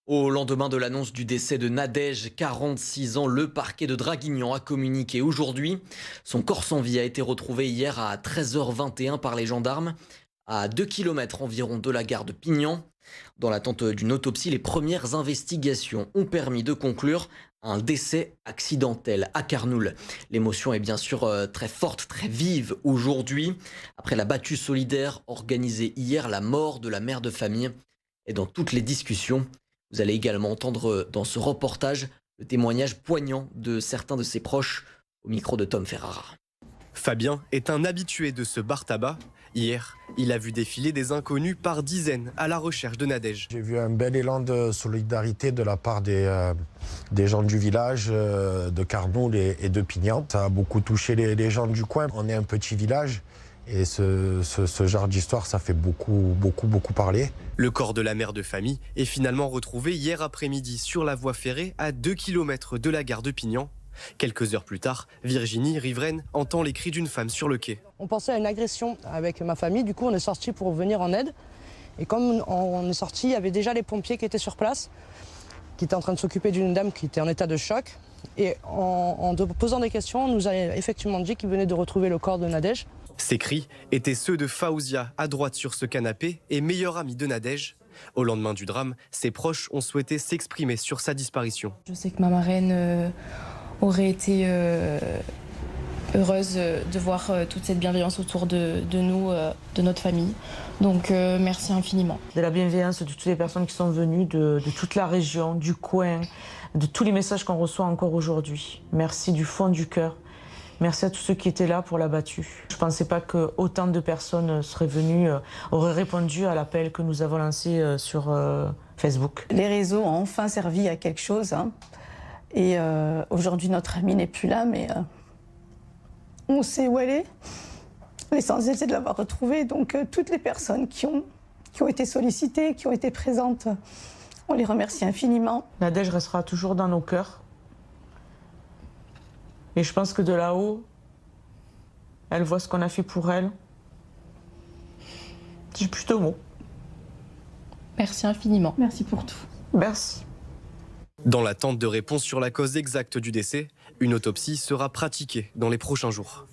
Au lendemain de l'annonce du décès de Nadège, 46 ans, le parquet de Draguignan a communiqué aujourd'hui. Son corps sans vie a été retrouvé hier à 13h21 par les gendarmes, à 2 km environ de la gare de Pignan. Dans l'attente d'une autopsie, les premières investigations ont permis de conclure un décès accidentel à Carnoul. L'émotion est bien sûr très forte, très vive aujourd'hui. Après la battue solidaire organisée hier, la mort de la mère de famille est dans toutes les discussions. Vous allez également entendre dans ce reportage le témoignage poignant de certains de ses proches au micro de Tom Ferrara. Fabien est un habitué de ce bar-tabac. Hier, il a vu défiler des inconnus par dizaines à la recherche de Nadège. J'ai vu un bel élan de solidarité de la part des gens du village, de Carnoul et de Pignan. Ça a beaucoup touché les gens du coin. On est un petit village et ce genre d'histoire, ça fait beaucoup parler. Le corps de la mère de famille est finalement retrouvé hier après-midi sur la voie ferrée à 2 km de la gare de Pignan. Quelques heures plus tard, Virginie, riveraine, entend les cris d'une femme sur le quai. On pensait à une agression avec ma famille, du coup on est sorti pour venir en aide. Et comme on est sorti, il y avait déjà les pompiers qui étaient sur place, qui étaient en train de s'occuper d'une dame qui était en état de choc. Et en posant des questions, on nous a effectivement dit qu'ils venaient de retrouver le corps de Nadège. Ces cris étaient ceux de Faouzia, à droite sur ce canapé, et meilleure amie de Nadège. Au lendemain du drame, ses proches ont souhaité s'exprimer sur sa disparition. Je sais que ma marraine aurait été heureuse de voir toute cette bienveillance autour de nous, de notre famille. Donc merci infiniment. De la bienveillance de toutes les personnes qui sont venues, de toute la région, du coin, de tous les messages qu'on reçoit encore aujourd'hui. Merci du fond du cœur. Merci à tous ceux qui étaient là pour la battue. Je ne pensais pas que autant de personnes seraient venues, auraient répondu à l'appel que nous avons lancé sur Facebook. Les réseaux ont enfin servi à quelque chose. Et aujourd'hui, notre amie n'est plus là, mais on sait où elle est. L'essentiel, c'est de l'avoir retrouvée. Donc, toutes les personnes qui ont été sollicitées, qui ont été présentes, on les remercie infiniment. Nadège restera toujours dans nos cœurs. Et je pense que de là-haut, elle voit ce qu'on a fait pour elle. J'ai plus de mots. Merci infiniment. Merci pour tout. Merci. Dans l'attente de réponses sur la cause exacte du décès, une autopsie sera pratiquée dans les prochains jours.